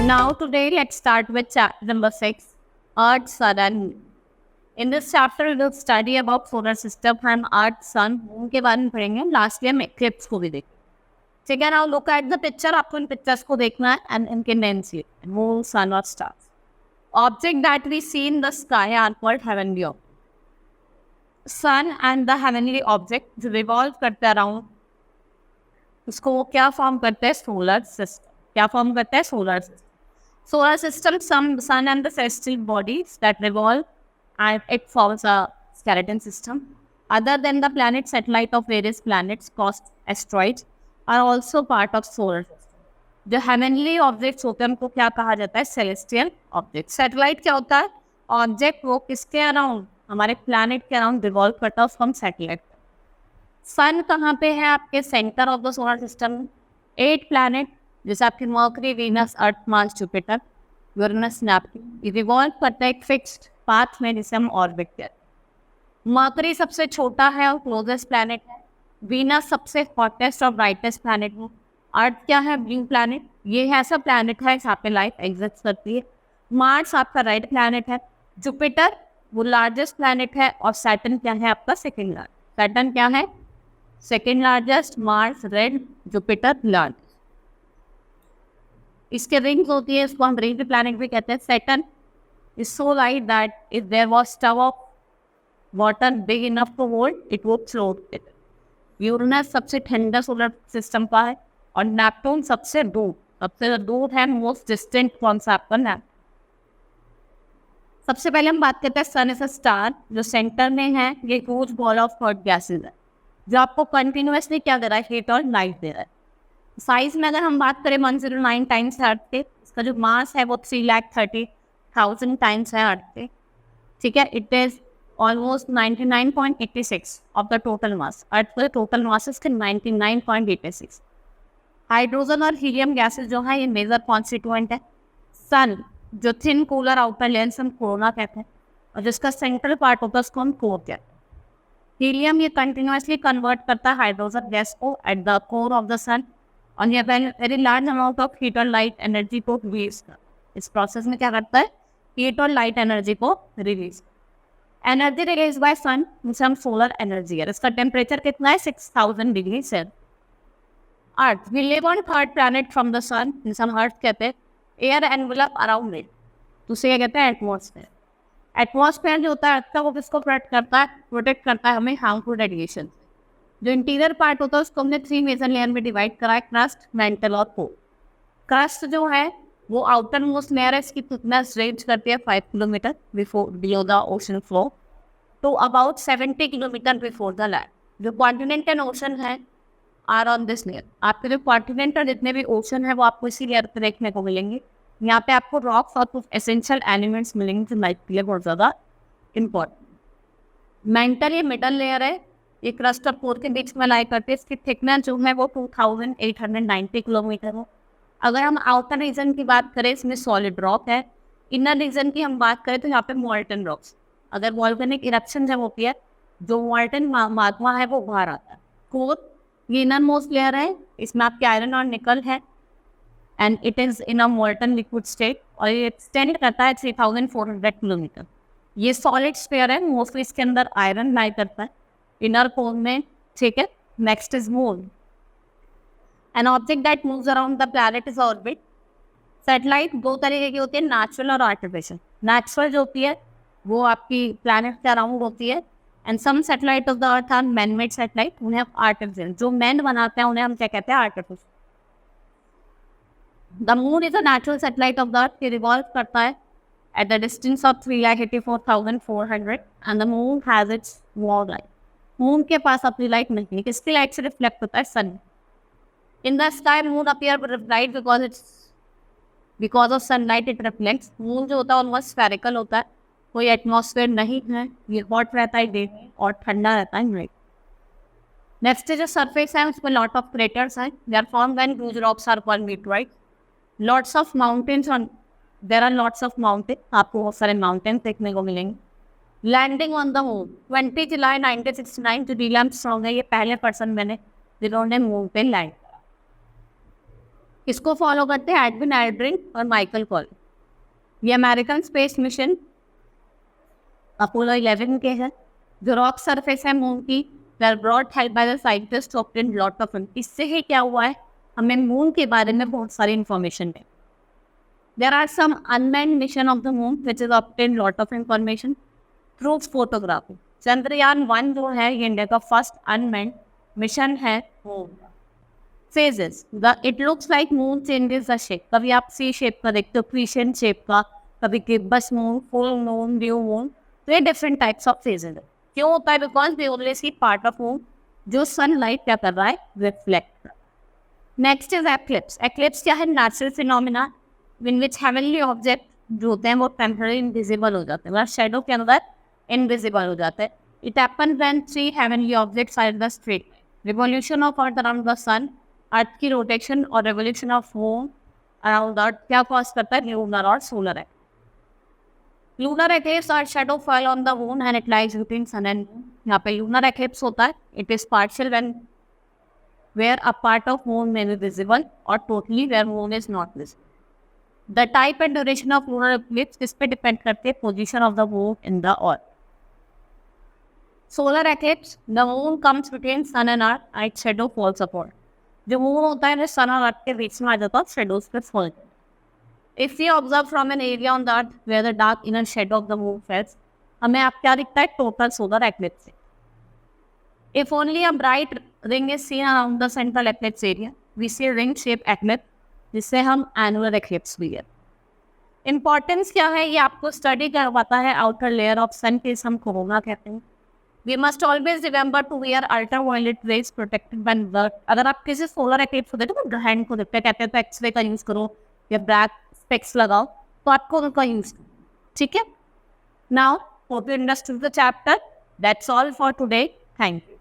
Now today let's start with chapter number 6, Earth, Sun and Moon. In this chapter we will study about solar system and Earth, Sun, Moon के बारे में पढ़ेंगे. Lastly हम eclipse को भी देखेंगे. ठीक है, now look at the picture. आपको इन pictures को देखना है and इनके names ये Moon, Sun और stars. Object that we see in the sky are called heavenly objects. Sun and the heavenly object जो revolve करते हैं around, उसको वो क्या फॉर्म करते हैं? Solar system. क्या फॉर्म करते हैं? Solar system. Solar system, sun and the celestial bodies that revolve, and it forms a skeleton system. Other than the planet, satellite of various planets, cosmic asteroids, are also part of solar system. जो heavenly objects होते हैं उनको क्या कहा जाता है? Celestial objects. Satellite क्या होता है? Object वो किसके अराउंड? हमारे planet के अराउंड revolve करता है, उसको हम satellite. सन कहाँ पे है? आपके centre of the solar system. 8 planet जैसे आपके Mercury, Venus, Earth, Mars, Jupiter, Uranus, Neptune revolve करता है एक फिक्स्ड पाथ में जिसे हम ऑर्बिट कहते हैं. मर्करी सबसे छोटा है और क्लोजेस्ट प्लैनेट है. वीनस सबसे हॉटेस्ट और ब्राइटेस्ट प्लैनेट है. अर्थ क्या है? Blue planet. ये है ऐसा प्लैनेट है जहाँ पे लाइफ एग्जिस्ट करती है. मार्स आपका रेड प्लैनेट है. जुपिटर वो लार्जेस्ट प्लैनेट है. और सैटर्न क्या है? आपका सेकेंड लार्ज. सैटर्न क्या है? Second largest. Mars red, Jupiter large. इसके रिंग्स होती है, इसको हम रिंग प्लैनेट भी कहते हैं. Saturn is so light that if there was tub of water big enough to hold it would float. Uranus सबसे ठंडा सोलर सिस्टम का है. और नेपट्यून सबसे दूर है. मोस्ट डिस्टेंट कौन सा? आपका नेपट्यून. सबसे पहले हम बात करते हैं सन इज अ स्टार जो सेंटर में है. ये huge ball of hot gases है जो आपको कंटिन्यूसली क्या दे रहा है? हीट और लाइट दे रहा है. साइज में अगर हम बात करें 109 टाइम्स है अर्थ के. इसका जो मास है वो 3,30,000 टाइम्स है अर्थ के. ठीक है, it is almost 99.86 of the total mass. Earth का टोटल मास इसके 99.86. हाइड्रोजन और हीलियम गैसेस जो है ये मेजर कॉन्स्टिट्यूएंट है. सन जो थिन कूलर आउटर लेंस हम कोरोना कहते हैं और जिसका सेंट्रल पार्ट होता है उसको हम कोर कहते हैं. हीलियम ये कंटिन्यूसली कन्वर्ट करता है हाइड्रोजन गैस को at the core of the sun और ये very large amount of heat और लाइट एनर्जी को रिलीज कर. इस प्रोसेस में क्या करता है? हीट और लाइट एनर्जी को release. Energy release by sun जिसे हम सोलर एनर्जी है. इसका टेम्परेचर कितना है? 6,000 degree Celsius. Earth we live on third planet from the sun जिसे हम अर्थ कहते हैं. एयर एनवेलप अराउंड इट तो उसे क्या कहते हैं? एटमॉस्फेयर. एटमॉस्फेयर जो होता है अर्थ का वो किसको प्रोटेक्ट करता है? प्रोटेक्ट करता है हमें हार्मफुल रेडिएशन. जो इंटीरियर पार्ट होता है उसको हमने 3 मेजर लेयर में डिवाइड करा है. क्रस्ट, मेंटल और कोर. क्रस्ट जो है वो आउटर मोस्ट लेयर है. इसकी थिकनेस रेंज करती है 5 kilometre below the ocean floor तो about 70 kilometre before the land. जो कॉन्टिनेंट एंड ओशन है आर ऑन दिस लेयर. आपके जो कॉन्टिनेंट और जितने भी ओशन है वो आपको इसी लेयर पर देखने को मिलेंगे. यहाँ पे आपको रॉक्स और कुछ एसेंशियल एलिमेंट्स मिलेंगे जो लाइफ के लिए बहुत ज़्यादा इम्पोर्टेंट. मेंटल ये मिडल लेयर है. ये क्रस्ट और कोर के बीच में लाई करते हैं. इसकी थिकनेस जो है वो 2890 किलोमीटर है. अगर हम आउटर रीजन की बात करें इसमें सॉलिड रॉक है. इनर रीजन की हम बात करें तो यहाँ पे मॉल्टन रॉक्स. अगर वॉल्केनिक इरप्शन जब होती है जो मॉल्टन माग्मा है वो बाहर आता है. कोर ये इनर मोस्ट लेयर है. इसमें आपके आयरन और निकल है and it is in a molten liquid state और ये एक्सटेंड करता है 3,400 किलोमीटर. ये सॉलिड स्फीयर है. मोस्टली इसके अंदर आयरन लाई करता है इनर कोर में. ठीक है, next is moon. An object that moves around the planet is orbit. Satellite 2 तरीके की होती है, नेचुरल और आर्टिफिशियल. नेचुरल जो होती है वो आपकी प्लैनेट के अराउंड होती है and some satellite of the earth are man made satellite. उन्हें आप आर्टिफिशियल जो मैन बनाते हैं उन्हें हम क्या कहते हैं? Artificial. The moon is a natural satellite of the अर्थ. ये रिवॉल्व करता है at the distance of 3,84,400 and the moon has its warm light. Moon के पास अपनी लाइट नहीं है. किसकी लाइट से रिफ्लेक्ट होता है? Sun. In the sky moon appear bright because of sunlight it reflects. Moon जो होता है ऑलमोस्ट स्फेरिकल होता है. कोई एटमॉस्फेयर नहीं है. ये हॉट रहता है डे में और ठंडा रहता है नाइट. नेक्स्ट जो सरफेस है उसमें लॉट ऑफ क्रेटर्स हैं. They are formed when huge rocks are called meteorite. Lots of mountains on there are lots of mountain. आपको बहुत सारे माउंटेन्स देखने को मिलेंगे. Landing on the moon 20 July 1969 जो नील आर्मस्ट्रॉन्ग है ये पहले पर्सन मैंने जिन्होंने मून पे लैंड करा. किसको फॉलो करते हैं? एडविन एल्ड्रिन और माइकल कॉलिन। ये अमेरिकन स्पेस मिशन अपोलो 11 के हैं। जो रॉक सरफेस है मून की, that brought help by the scientist to obtain lot of, इससे ही क्या हुआ है, हमें मून के बारे में बहुत सारी इंफॉर्मेशन है। There are some unmanned mission of the moon which is obtain lot of information through photography. Chandrayaan 1 जो है ये इंडिया का फर्स्ट अनमैन्ड मिशन है। Phases, it looks like moon changes the shape. कभी आप सी शेप का देखते हो, क्रिसेंट शेप का, कभी gibbous moon, full moon, new moon. तो ये डिफरेंट टाइप्स ऑफ फेजेस है। क्यों होता है? Because we only see part of moon जो सनलाइट क्या कर रहा है, reflect. Next is eclipse. Eclipse क्या है? Natural phenomena in which heavenly object जो होते हैं वो टेम्पररी इनविजिबल हो जाते हैं, मतलब शेडो के अंदर इनविजिबल हो जाते हैं। It happen when 3 heavenly objects are in the straight line. Revolution of Earth around the sun, Earth की रोटेशन और revolution of moon around Earth क्या कॉज करता है? लूनर और solar eclipse. Lunar eclipse are shadow fall on the moon and it lies between sun and moon. यहाँ पे lunar eclipse होता है, it is partial when where a part of moon may be visible or totally where moon is not visible. The type and duration of lunar eclipse इस पे depend करते हैं position of the moon in the earth. Solar eclipse, the moon comes between sun and earth and its shadow falls upon. जो moon होता है वो sun और earth के बीच में आ जाता है, shadows पे fall जाता है। If we observe from an area on the earth where the dark inner shadow of the moon falls, हमें आप क्या दिखता है? Total solar eclipse। If only a bright ring is seen around the central eclipse area, we see ring-shaped eclipse, जिससे हम annular eclipse भी है। Importance क्या है? ये आपको स्टडी करवाता है outer layer of sun के, हम कोरोना कहते हैं। We must always remember to wear ultraviolet rays protected by the। अगर आप किसी सोलर एक्लिप्स को देखते हो तो हैंड को देखते कहते हैं तो एक्सरे का यूज करो या ब्लैक स्पेक्स लगाओ, तो आपको उनका यूज करो, ठीक है। Now hope you understood the chapter. That's all for today. Thank you.